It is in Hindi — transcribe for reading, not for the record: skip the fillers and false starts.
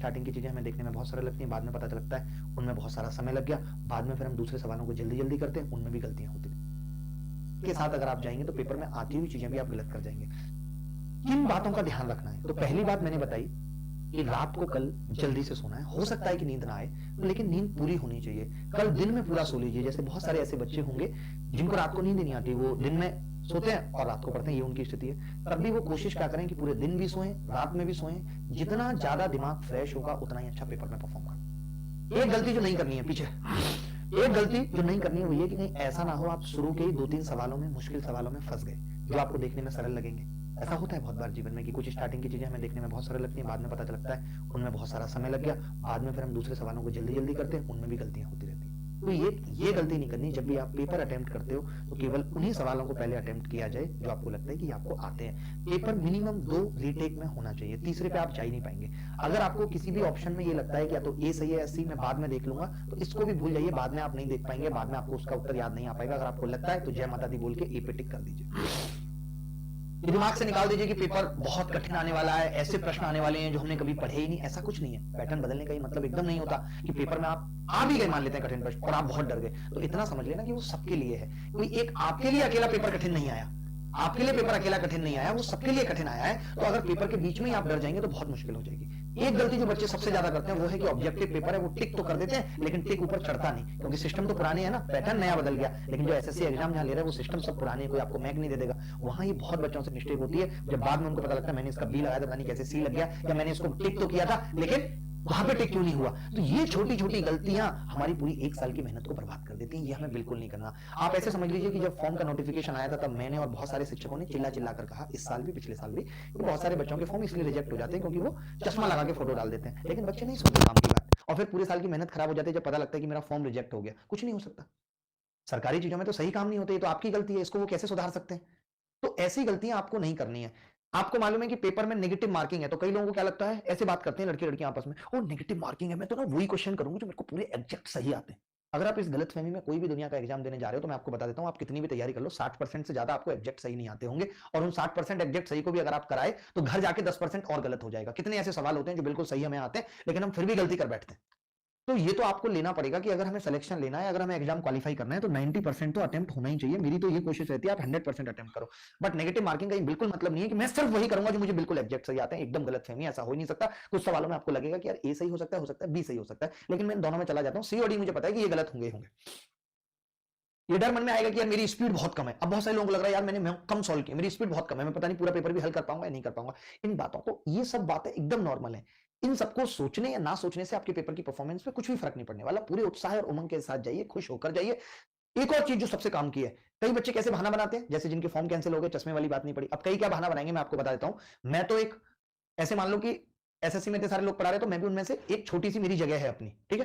स्टार्टिंग की चीजें हमें देखने में बहुत सरल लगती हैं, बाद में पता चलता है उनमें बहुत सारा समय लग गया, बाद में फिर हम दूसरे सवालों को जल्दी जल्दी करते हैं, उनमें भी गलतियां होती हैं। के साथ अगर आप जाएंगे तो पेपर में आती हुई चीजें भी आप गलत कर जाएंगे। किन बातों का ध्यान रखना है? तो पहली बात मैंने बताई कि रात को कल जल्दी से सोना है। हो सकता है कि नींद ना आए, लेकिन नींद पूरी होनी चाहिए। कल दिन में पूरा सो लीजिए। जैसे बहुत सारे ऐसे बच्चे होंगे जिनको रात को नींद नहीं आती, वो दिन में सोते हैं और रात को पढ़ते हैं, ये उनकी स्थिति है। तब भी वो कोशिश क्या करें कि पूरे दिन भी सोएं, रात में भी सोएं। जितना ज्यादा दिमाग फ्रेश होगा उतना ही अच्छा पेपर में परफॉर्म करें। एक गलती जो नहीं करनी है, पीछे एक गलती जो नहीं करनी है वो ये कि कहीं ऐसा ना हो आप शुरू के ही 2-3 सवालों में, मुश्किल सवालों में फंस गए जो आपको देखने में सरल लगेंगे। ऐसा होता है बहुत बार जीवन में कि कुछ स्टार्टिंग की चीजें हमें देखने में बहुत सरल लगती हैं, बाद में पता चलता है उनमें बहुत सारा समय लग गया, बाद में फिर हम दूसरे सवालों को जल्दी जल्दी करते हैं, उनमें भी गलतियां होती रहती हैं। तो ये गलती नहीं करनी। जब भी आप पेपर अटेम्प्ट करते हो तो केवल उन्हीं सवालों को पहले अटेम्प्ट किया जाए जो आपको लगता है कि आपको आते हैं। पेपर मिनिमम 2 रीटेक में होना चाहिए, तीसरे पे आप जा ही नहीं पाएंगे। अगर आपको किसी भी ऑप्शन में ये लगता है कि या तो ए सही है या सी मैं बाद में देख लूंगा, तो इसको भी भूल जाइए, बाद में आप नहीं देख पाएंगे, बाद में आपको उसका उत्तर याद नहीं आ पाएगा। अगर आपको लगता है तो जय माता दी बोल के ए पे टिक कर दीजिए। दिमाग से निकाल दीजिए कि पेपर बहुत कठिन आने वाला है, ऐसे प्रश्न आने वाले हैं जो हमने कभी पढ़े ही नहीं। ऐसा कुछ नहीं है। पैटर्न बदलने का ही मतलब एकदम नहीं होता कि पेपर में आप आ भी गए, मान लेते हैं कठिन प्रश्न, और आप बहुत डर गए, तो इतना समझ लेना कि वो सबके लिए है। कोई एक आपके लिए अकेला पेपर कठिन नहीं आया, आपके लिए पेपर अकेला कठिन नहीं आया, वो सबके लिए कठिन आया है। तो अगर पेपर के बीच में ही आप डर जाएंगे तो बहुत मुश्किल हो जाएगी। एक गलती जो बच्चे सबसे ज्यादा करते हैं वो है कि ऑब्जेक्टिव पेपर है, वो टिक तो कर देते हैं लेकिन टिक ऊपर चढ़ता नहीं, क्योंकि सिस्टम तो पुराने है ना, पैटर्न नया बदल गया। लेकिन जो एसएससी एग्जाम जहां ले रहा है वो सिस्टम सब पुराने, कोई आपको मैग नहीं दे देगा। वहां ये बहुत बच्चों से मिस्टेक होती है, जब बाद में उनको पता लगता है मैंने इसका बी लगाया था, पता नहीं कैसे सी लग गया, या मैंने इसको टिक तो किया था लेकिन वहां पे टिक क्यों नहीं हुआ। तो ये छोटी छोटी गलतियां हमारी पूरी 1 साल की मेहनत को बर्बाद कर देती हैं। ये हमें बिल्कुल नहीं करना। आप ऐसे समझ लीजिए कि जब फॉर्म का नोटिफिकेशन आया था तब मैंने और बहुत सारे शिक्षकों ने चिल्ला चिल्ला कर कहा, इस साल भी पिछले साल भी, कि बहुत सारे बच्चों के फॉर्म इसलिए रिजेक्ट हो जाते हैं क्योंकि वो चश्मा लगा के फोटो डाल देते हैं। लेकिन बच्चे नहीं सुनते काम की बात, और फिर पूरे साल की मेहनत खराब हो जाती है जब पता लगता है कि मेरा फॉर्म रिजेक्ट हो गया। कुछ नहीं हो सकता, सरकारी चीजों में तो सही काम नहीं होते, तो आपकी गलती है, इसको वो कैसे सुधार सकते हैं? तो ऐसी गलतियां आपको नहीं करनी है। आपको मालूम है कि पेपर में नेगेटिव मार्किंग है, तो कई लोगों को क्या लगता है, ऐसे बात करते हैं लड़के लड़कियां आपस में, ओ नेगेटिव मार्किंग है, मैं तो ना वही क्वेश्चन करूंगा जो मेरे को पूरे एग्जैक्ट सही आते हैं। अगर आप इस गलतफहमी में कोई भी दुनिया का एग्जाम देने जा रहे हो तो मैं आपको बता देता हूं, आप कितनी भी तैयारी कर लो, 60% से ज्यादा आपको एग्जैक्ट सही नहीं आते होंगे। और उन 60% एग्जैक्ट सही को भी अगर आप कराए तो घर जाके 10% और गलत हो जाएगा। कितने ऐसे सवाल होते हैं जो बिल्कुल सही हमें आते हैं लेकिन हम फिर भी गलती कर बैठते हैं। तो ये तो आपको लेना पड़ेगा कि अगर हमें सिलेक्शन लेना है, अगर हमें एग्जाम क्वालिफाई करना है तो 90% तो अटेम्प्ट होना ही चाहिए। मेरी तो ये कोशिश रहती है आप 100% अटेम्प्ट करो। बट नेगेटिव मार्किंग का बिल्कुल मतलब नहीं है कि मैं सिर्फ वही करूंगा जो मुझे बिल्कुल एग्जैक्ट सही आते हैं। एकदम गलत फहमी, ऐसा हो ही नहीं सकता। कुछ सवालों में आपको लगेगा कि यार ए सही हो सकता है बी सही हो सकता है, लेकिन मैं दोनों में चला जाता हूँ। सी और डी मुझे पता है कि ये गलत होंगे होंगे। ये डर मन में आएगा कि यार मेरी स्पीड बहुत कम है। अब बहुत सारे लोगों को लग रहा है यार मैंने कम सॉल्व किया, मेरी स्पीड बहुत कम है, मैं पता नहीं पूरा पेपर भी हल कर पाऊंगा या नहीं कर पाऊंगा। इन बातों को, ये सब बातें एकदम नॉर्मल है। इन सबको सोचने या ना सोचने से आपके पेपर की परफॉर्मेंस पे कुछ भी फर्क नहीं पड़ने वाला। पूरे उत्साह और उमंग के साथ जाइए, खुश होकर जाइए। एक और चीज जो सबसे काम की है, कई बच्चे कैसे बहाना बनाते हैं, जैसे जिनके फॉर्म कैंसिल हो गए, चश्मे वाली बात नहीं पड़ी। अब कई क्या बहाना बनाएंगे मैं आपको बता देता हूं। मैं तो एक, ऐसे मान लो कि एसएससी में इतने सारे लोग पढ़ा रहे तो मैं भी उनमें से एक, छोटी सी मेरी जगह है अपनी, ठीक है।